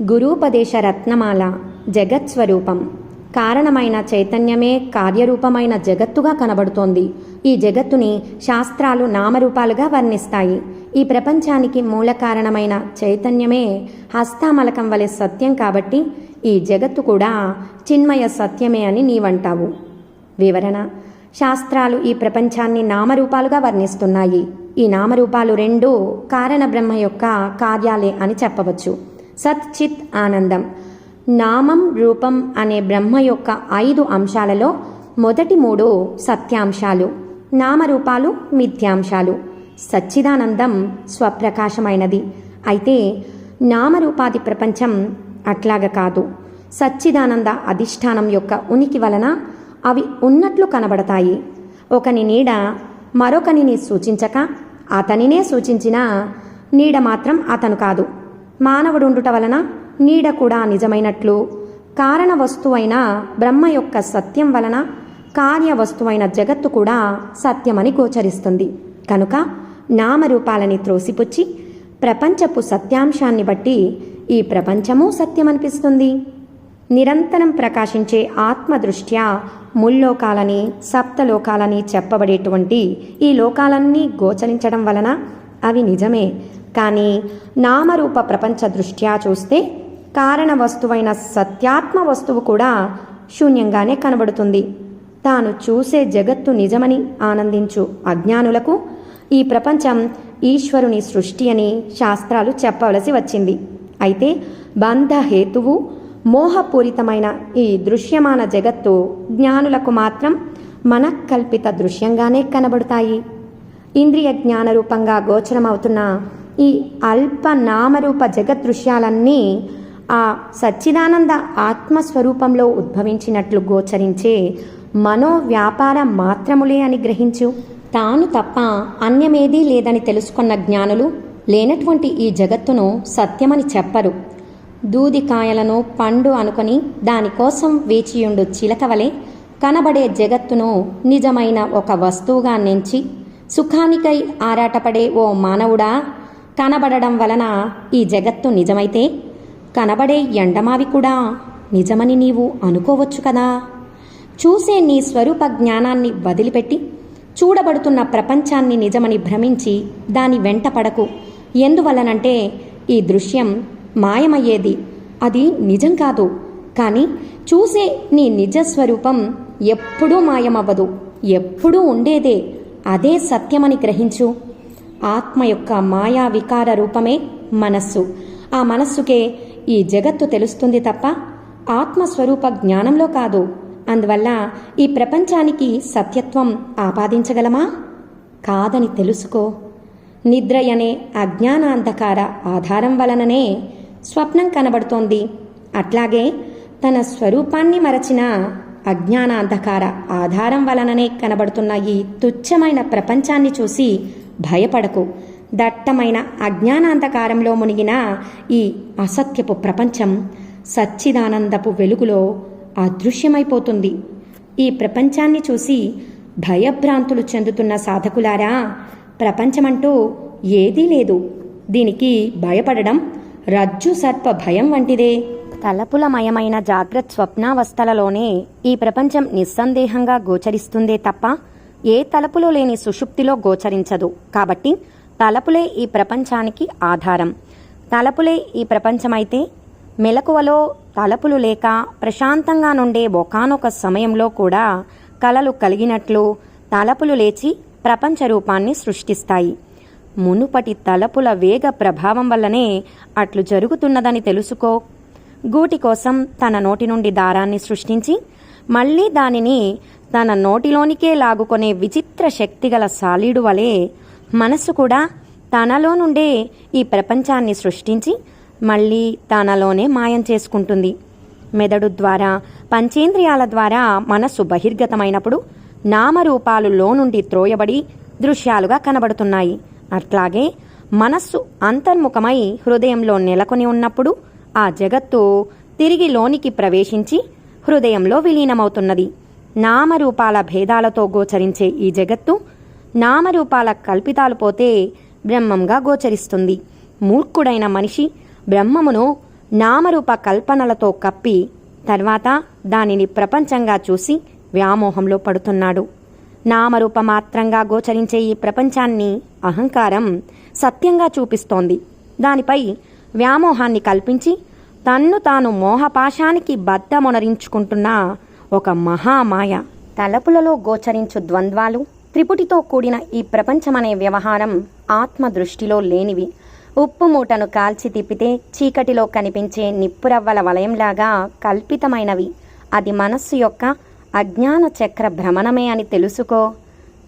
గురూపదేశ రత్నమాల జగత్స్వరూపం. కారణమైన చైతన్యమే కార్యరూపమైన జగత్తుగా కనబడుతోంది. ఈ జగత్తుని శాస్త్రాలు నామరూపాలుగా వర్ణిస్తాయి. ఈ ప్రపంచానికి మూల కారణమైన చైతన్యమే హస్తామలకం వలె సత్యం కాబట్టి ఈ జగత్తు కూడా చిన్మయ సత్యమే అని నీవంటావు. వివరణ: శాస్త్రాలు ఈ ప్రపంచాన్ని నామరూపాలుగా వర్ణిస్తున్నాయి. ఈ నామరూపాలు రెండూ కారణ బ్రహ్మ యొక్క కార్యాలే అని చెప్పవచ్చు. సత్ చిత్ ఆనందం. నామం రూపం అనే బ్రహ్మ యొక్క 5 అంశాలలో మొదటి 3 సత్యాంశాలు, నామరూపాలు మిథ్యాంశాలు. సచ్చిదానందం స్వప్రకాశమైనది. అయితే నామరూపాది ప్రపంచం అట్లాగ కాదు. సచ్చిదానంద అధిష్టానం యొక్క ఉనికి వలన అవి ఉన్నట్లు కనబడతాయి. ఒకని నీడ మరొకనిని సూచించక అతనినే సూచించిన నీడ మాత్రం అతను కాదు. మానవుడుండుట వలన నీడ కూడా నిజమైనట్లు కారణ వస్తువైన బ్రహ్మ యొక్క సత్యం వలన కార్య వస్తువైన జగత్తు కూడా సత్యమని గోచరిస్తుంది. కనుక నామరూపాలని త్రోసిపుచ్చి ప్రపంచపు సత్యాంశాన్ని బట్టి ఈ ప్రపంచము సత్యమనిపిస్తుంది. నిరంతరం ప్రకాశించే ఆత్మదృష్ట్యా ముల్లోకాలని సప్తలోకాలని చెప్పబడేటువంటి ఈ లోకాలన్నీ గోచరించడం వలన అవి నిజమే. కానీ నామరూప ప్రపంచ దృష్ట్యా చూస్తే కారణ వస్తువైన సత్యాత్మ వస్తువు కూడా శూన్యంగానే కనబడుతుంది. తాను చూసే జగత్తు నిజమని ఆనందించు అజ్ఞానులకు ఈ ప్రపంచం ఈశ్వరుని సృష్టి అని శాస్త్రాలు చెప్పవలసి వచ్చింది. అయితే బంధహేతువు మోహపూరితమైన ఈ దృశ్యమాన జగత్తు జ్ఞానులకు మాత్రం మనఃకల్పిత దృశ్యంగానే కనబడతాయి. ఇంద్రియ జ్ఞానరూపంగా గోచరమవుతున్న ఈ అల్ప నామరూప జగదృశ్యాలన్నీ ఆ సచ్చిదానంద ఆత్మస్వరూపంలో ఉద్భవించినట్లు గోచరించే మనోవ్యాపార మాత్రములే అని గ్రహించు. తాను తప్ప అన్యమేదీ లేదని తెలుసుకున్న జ్ఞానులు లేనటువంటి ఈ జగత్తును సత్యమని చెప్పరు. దూదికాయలను పండు అనుకొని దానికోసం వేచియుండు చిలకవలే కనబడే జగత్తును నిజమైన ఒక వస్తువుగా నెంచి సుఖానికై ఆరాటపడే ఓ మానవుడా, కనబడడం వలన ఈ జగత్తు నిజమైతే కనబడే ఎండమావి కూడా నిజమని నీవు అనుకోవచ్చు కదా. చూసే నీ స్వరూప జ్ఞానాన్ని వదిలిపెట్టి చూడబడుతున్న ప్రపంచాన్ని నిజమని భ్రమించి దాని వెంట పడకు. ఎందువలనంటే ఈ దృశ్యం మాయమయ్యేది, అది నిజం కాదు. కానీ చూసే నీ నిజస్వరూపం ఎప్పుడూ మాయమవ్వదు, ఎప్పుడూ ఉండేదే. అదే సత్యమని గ్రహించు. ఆత్మ యొక్క మాయా వికార రూపమే మనస్సు. ఆ మనస్సుకే ఈ జగత్తు తెలుస్తుంది తప్ప ఆత్మస్వరూప జ్ఞానంలో కాదు. అందువల్ల ఈ ప్రపంచానికి సత్యత్వం ఆపాదించగలమా? కాదని తెలుసుకో. నిద్రయనే అజ్ఞానాంధకార ఆధారం వలననే స్వప్నం కనబడుతోంది. అట్లాగే తన స్వరూపాన్ని మరచిన అజ్ఞానాంధకార ఆధారం వలననే కనబడుతున్న ఈ తుచ్చమైన ప్రపంచాన్ని చూసి భయపడకు. దట్టమైన అజ్ఞానాంధకారంలో మునిగిన ఈ అసత్యపు ప్రపంచం సచ్చిదానందపు వెలుగులో అదృశ్యమైపోతుంది. ఈ ప్రపంచాన్ని చూసి భయభ్రాంతులు చెందుతున్న సాధకులారా, ప్రపంచమంటూ ఏదీ లేదు. దీనికి భయపడడం రజ్జు సర్ప భయం వంటిదే. తలపులమయమైన జాగ్రత్త స్వప్నావస్థలలోనే ఈ ప్రపంచం నిస్సందేహంగా గోచరిస్తుందే తప్ప ఏ తలపులో లేని సుషుప్తిలో గోచరించదు. కాబట్టి తలపులే ఈ ప్రపంచానికి ఆధారం. తలపులే ఈ ప్రపంచమైతే మెలకువలో తలపులు లేక ప్రశాంతంగా నుండే ఒకానొక సమయంలో కూడా కలలు కలిగినట్లు తలపులు లేచి ప్రపంచ రూపాన్ని సృష్టిస్తాయి. మునుపటి తలపుల వేగ ప్రభావం వల్లనే అట్లు జరుగుతున్నదని తెలుసుకో. గూటి కోసం తన నోటి నుండి దారాన్ని సృష్టించి మళ్ళీ దానిని తన నోటిలోనికే లాగుకొనే విచిత్ర శక్తిగల సాలీడు వలె మనస్సు కూడా తనలో నుండే ఈ ప్రపంచాన్ని సృష్టించి మళ్ళీ తనలోనే మాయం చేసుకుంటుంది. మెదడు ద్వారా పంచేంద్రియాల ద్వారా మనస్సు బహిర్గతమైనప్పుడు నామరూపాలులో నుండి త్రోయబడి దృశ్యాలుగా కనబడుతున్నాయి. అట్లాగే మనస్సు అంతర్ముఖమై హృదయంలో నెలకొని ఉన్నప్పుడు ఆ జగత్తు తిరిగి లోనికి ప్రవేశించి హృదయంలో విలీనమవుతున్నది. నామరూపాల భేదాలతో గోచరించే ఈ జగత్తు నామరూపాల కల్పితాలు పోతే బ్రహ్మంగా గోచరిస్తుంది. మూర్ఖుడైన మనిషి బ్రహ్మమును నామరూప కల్పనలతో కప్పి తర్వాత దానిని ప్రపంచంగా చూసి వ్యామోహంలో పడుతున్నాడు. నామరూప మాత్రంగా గోచరించే ఈ ప్రపంచాన్ని అహంకారం సత్యంగా చూపిస్తోంది. దానిపై వ్యామోహాన్ని కల్పించి తన్ను తాను మోహపాశానికి బద్దమొనరించుకుంటున్న ఒక మహామాయ. తలపులలో గోచరించు ద్వంద్వాలు, త్రిపుటితో కూడిన ఈ ప్రపంచమనే వ్యవహారం ఆత్మ దృష్టిలో లేనివి. ఉప్పు మూటను కాల్చి తిప్పితే చీకటిలో కనిపించే నిప్పురవ్వల వలయంలాగా కల్పితమైనవి. అది మనస్సు యొక్క అజ్ఞాన చక్ర భ్రమణమే అని తెలుసుకో.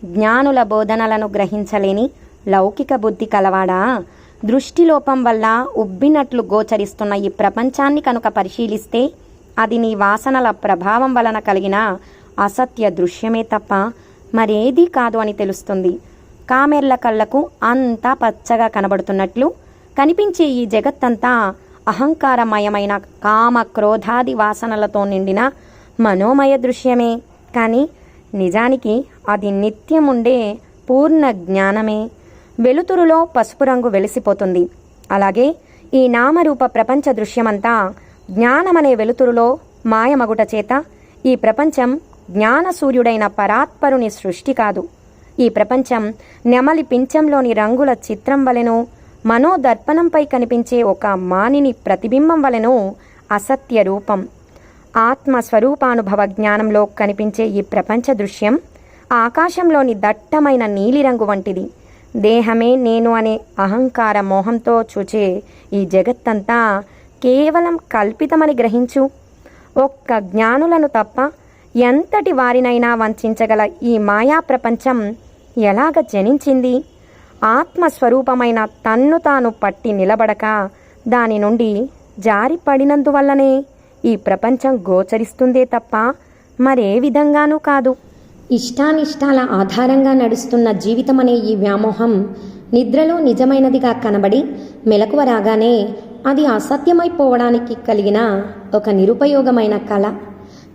జ్ఞానుల బోధనలను గ్రహించలేని లౌకిక బుద్ధి కలవాడా, దృష్టిలోపం వల్ల ఉబ్బినట్లు గోచరిస్తున్న ఈ ప్రపంచాన్ని కనుక పరిశీలిస్తే అది నీ వాసనల ప్రభావం వలన కలిగిన అసత్య దృశ్యమే తప్ప మరేదీ కాదు అని తెలుస్తుంది. కామెర్ల కళ్ళకు అంతా పచ్చగా కనబడుతున్నట్లు కనిపించే ఈ జగత్తంతా అహంకారమయమైన కామ క్రోధాది వాసనలతో నిండిన మనోమయ దృశ్యమే. కానీ నిజానికి అది నిత్యముండే పూర్ణ జ్ఞానమే. వెలుతురులో పసుపు రంగు వెలిసిపోతుంది. అలాగే ఈ నామరూప ప్రపంచ దృశ్యమంతా జ్ఞానమనే వెలుతురులో మాయమగుట చేత ఈ ప్రపంచం జ్ఞాన సూర్యుడైన పరాత్పరుని సృష్టి కాదు. ఈ ప్రపంచం నెమలి పింఛంలోని రంగుల చిత్రం వలెను, మనోదర్పణంపై కనిపించే ఒక మానిని ప్రతిబింబం వలెను అసత్య రూపం. ఆత్మస్వరూపానుభవ జ్ఞానంలో కనిపించే ఈ ప్రపంచ దృశ్యం ఆకాశంలోని దట్టమైన నీలిరంగు వంటిది. దేహమే నేను అనే అహంకార మోహంతో చూచే ఈ జగత్తంతా కేవలం కల్పితమని గ్రహించు. ఒక్క జ్ఞానులను తప్ప ఎంతటి వారినైనా వంచగల ఈ మాయా ప్రపంచం ఎలాగ జనించింది? ఆత్మస్వరూపమైన తన్ను తాను పట్టి నిలబడక దాని నుండి జారిపడినందువల్లనే ఈ ప్రపంచం గోచరిస్తుందే తప్ప మరే విధంగానూ కాదు. ఇష్టానిష్టాల ఆధారంగా నడుస్తున్న జీవితమనే ఈ వ్యామోహం నిద్రలో నిజమైనదిగా కనబడి మెలకువ రాగానే అది అసత్యమైపోవడానికి కలిగిన ఒక నిరుపయోగమైన కళ.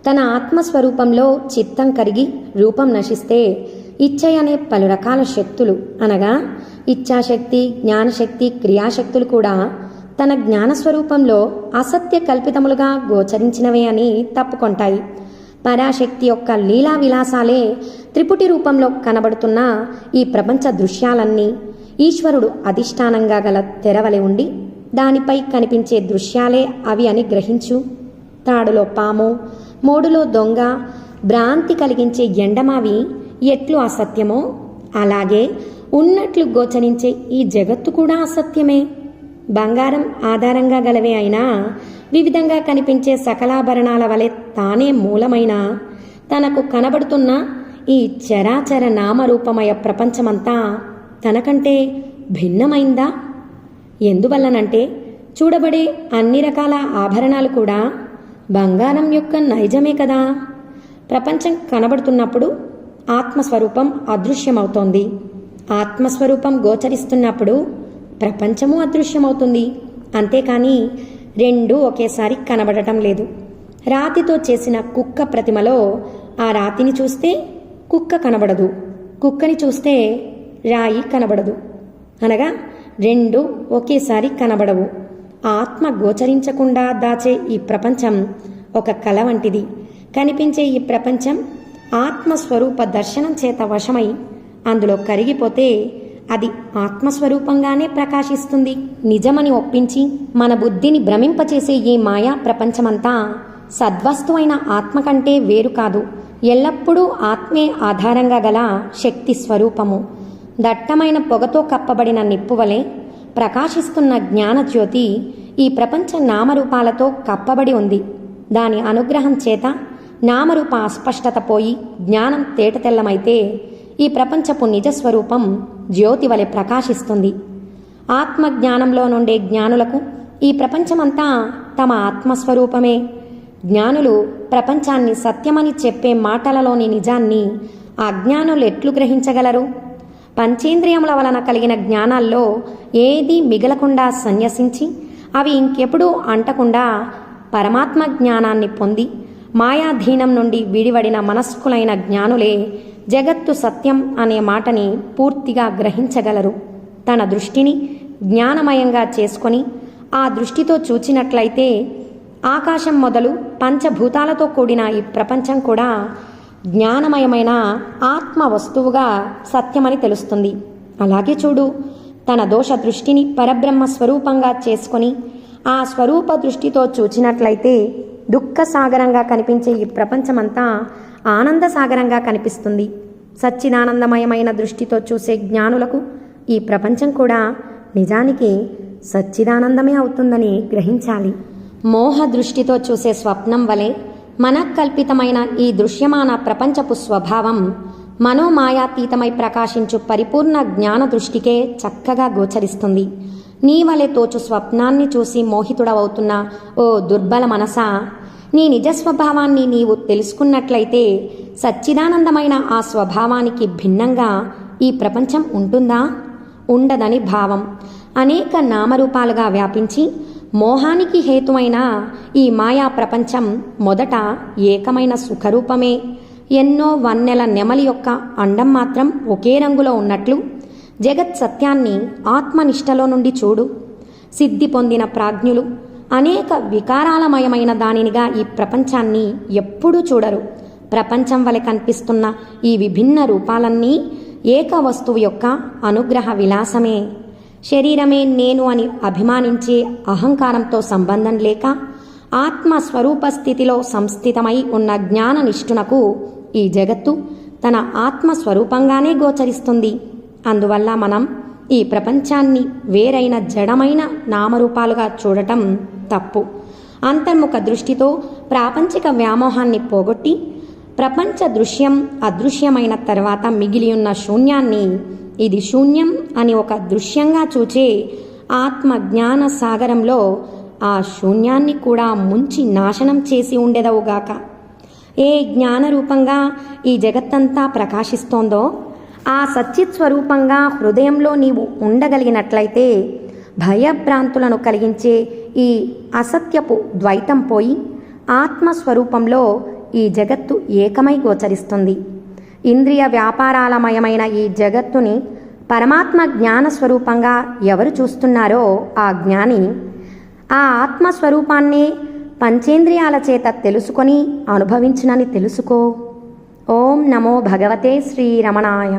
తన ఆత్మస్వరూపంలో చిత్తం కరిగి రూపం నశిస్తే ఇచ్చయ అనే పలు రకాల శక్తులు అనగా ఇచ్ఛాశక్తి, జ్ఞానశక్తి, క్రియాశక్తులు కూడా తన జ్ఞానస్వరూపంలో అసత్య కల్పితములుగా గోచరించినవే అని తప్పుకొంటాయి. పరాశక్తి యొక్క లీలా విలాసాలే త్రిపుటి రూపంలో కనబడుతున్న ఈ ప్రపంచ దృశ్యాలన్నీ ఈశ్వరుడు అధిష్టానంగా గల తెరవలె ఉండి దానిపై కనిపించే దృశ్యాలే అవి అని గ్రహించు. తాడులో పాము, మోడులో దొంగ, భ్రాంతి కలిగించే ఎండమావి ఎట్లు అసత్యమో అలాగే ఉన్నట్లు గోచరించే ఈ జగత్తు కూడా అసత్యమే. బంగారం ఆధారంగా గలవే అయినా వివిధంగా కనిపించే సకలాభరణాల వలె తానే మూలమైన తనకు కనబడుతున్న ఈ చరాచర నామరూపమయ ప్రపంచమంతా తనకంటే భిన్నమైందా? ఎందువల్లనంటే చూడబడే అన్ని రకాల ఆభరణాలు కూడా బంగారం యొక్క నైజమే కదా. ప్రపంచం కనబడుతున్నప్పుడు ఆత్మస్వరూపం అదృశ్యమవుతోంది. ఆత్మస్వరూపం గోచరిస్తున్నప్పుడు ప్రపంచము అదృశ్యమవుతుంది. అంతేకాని రెండూ ఒకేసారి కనబడటం లేదు. రాతితో చేసిన కుక్క ప్రతిమలో ఆ రాతిని చూస్తే కుక్క కనబడదు, కుక్కని చూస్తే రాయి కనబడదు. అనగా రెండు ఒకేసారి కనబడవు. ఆత్మ గోచరించకుండా దాచే ఈ ప్రపంచం ఒక కళ వంటిది. కనిపించే ఈ ప్రపంచం ఆత్మస్వరూప దర్శనం చేత వశమై అందులో కరిగిపోతే అది ఆత్మస్వరూపంగానే ప్రకాశిస్తుంది. నిజమని ఒప్పించి మన బుద్ధిని భ్రమింపచేసే ఈ మాయా ప్రపంచమంతా సద్వస్తువైన ఆత్మ కంటే వేరు కాదు. ఎల్లప్పుడూ ఆత్మే ఆధారంగా గల శక్తి స్వరూపము. దట్టమైన పొగతో కప్పబడిన నిప్పువలే ప్రకాశిస్తున్న జ్ఞానజ్యోతి ఈ ప్రపంచ నామరూపాలతో కప్పబడి ఉంది. దాని అనుగ్రహం చేత నామరూప అస్పష్టత పోయి జ్ఞానం తేటతెల్లమైతే ఈ ప్రపంచపు నిజస్వరూపం జ్యోతి వలె ప్రకాశిస్తుంది. ఆత్మజ్ఞానంలో నుండే జ్ఞానులకు ఈ ప్రపంచమంతా తమ ఆత్మస్వరూపమే. జ్ఞానులు ప్రపంచాన్ని సత్యమని చెప్పే మాటలలోని నిజాన్ని అజ్ఞానులు ఎట్లు గ్రహించగలరు? పంచేంద్రియముల వలన కలిగిన జ్ఞానాల్లో ఏదీ మిగలకుండా సన్యసించి అవి ఇంకెప్పుడూ అంటకుండా పరమాత్మ జ్ఞానాన్ని పొంది మాయాధీనం నుండి విడివడిన మనస్కులైన జ్ఞానులే జగత్తు సత్యం అనే మాటని పూర్తిగా గ్రహించగలరు. తన దృష్టిని జ్ఞానమయంగా చేసుకొని ఆ దృష్టితో చూచినట్లయితే ఆకాశం మొదలు పంచభూతాలతో కూడిన ఈ ప్రపంచం కూడా జ్ఞానమయమైన ఆత్మ వస్తువుగా సత్యమని తెలుస్తుంది. అలాగే చూడు, తన దోష దృష్టిని పరబ్రహ్మ స్వరూపంగా చేసుకొని ఆ స్వరూప దృష్టితో చూచినట్లయితే దుఃఖ సాగరంగా కనిపించే ఈ ప్రపంచమంతా ఆనంద సాగరంగా కనిపిస్తుంది. సచ్చిదానందమయమైన దృష్టితో చూసే జ్ఞానులకు ఈ ప్రపంచం కూడా నిజానికి సచ్చిదానందమే అవుతుందని గ్రహించాలి. మోహ దృష్టితో చూసే స్వప్నం వలె మనకల్పితమైన ఈ దృశ్యమాన ప్రపంచపు స్వభావం మనోమాయాతీతమై ప్రకాశించు పరిపూర్ణ జ్ఞాన దృష్టికే చక్కగా గోచరిస్తుంది. నీ వలె తోచు స్వప్నాన్ని చూసి మోహితుడవవుతున్న ఓ దుర్బల మనసా, నీ నిజ స్వభావాన్ని నీవు తెలుసుకున్నట్లయితే సచ్చిదానందమైన ఆ స్వభావానికి భిన్నంగా ఈ ప్రపంచం ఉంటుందా? ఉండదని భావం. అనేక నామరూపాలుగా వ్యాపించి మోహానికి హేతువైన ఈ మాయా ప్రపంచం మొదట ఏకమైన సుఖరూపమే. ఎన్నో వన్నెల నెమలి యొక్క అండం మాత్రం ఒకే రంగులో ఉన్నట్లు జగత్ సత్యాన్ని ఆత్మనిష్టలో నుండి చూడు. సిద్ధి పొందిన ప్రాజ్ఞులు అనేక వికారాలమయమైన దానినిగా ఈ ప్రపంచాన్ని ఎప్పుడూ చూడరు. ప్రపంచం వలె కనిపిస్తున్న ఈ విభిన్న రూపాలన్నీ ఏక వస్తువు యొక్క అనుగ్రహ విలాసమే. శరీరమే నేను అని అభిమానించే అహంకారంతో సంబంధం లేక ఆత్మస్వరూప స్థితిలో సంస్థితమై ఉన్న జ్ఞాన నిష్ఠునకు ఈ జగత్తు తన ఆత్మస్వరూపంగానే గోచరిస్తుంది. అందువల్ల మనం ఈ ప్రపంచాన్ని వేరైన జడమైన నామరూపాలుగా చూడటం తప్పు. అంతర్ముఖ దృష్టితో ప్రాపంచిక వ్యామోహాన్ని పోగొట్టి ప్రపంచ దృశ్యం అదృశ్యమైన తర్వాత మిగిలియున్న శూన్యాన్ని ఇది శూన్యం అని ఒక దృశ్యంగా చూచే ఆత్మ జ్ఞాన సాగరంలో ఆ శూన్యాన్ని కూడా ముంచి నాశనం చేసి ఉండేదవుగాక. ఏ జ్ఞానరూపంగా ఈ జగత్తంతా ప్రకాశిస్తోందో ఆ సచ్చిత్ స్వరూపంగా హృదయంలో నీవు ఉండగలిగినట్లయితే భయభ్రాంతులను కలిగించే ఈ అసత్యపు ద్వైతం పోయి ఆత్మస్వరూపంలో ఈ జగత్తు ఏకమై గోచరిస్తుంది. ఇంద్రియ వ్యాపారాలమయమైన ఈ జగత్తుని పరమాత్మ జ్ఞాన స్వరూపంగా ఎవరు చూస్తున్నారో ఆ జ్ఞాని ఆ ఆత్మస్వరూపాన్నే పంచేంద్రియాల చేత తెలుసుకొని అనుభవించునని తెలుసుకో. ఓం నమో భగవతే శ్రీరమణాయ.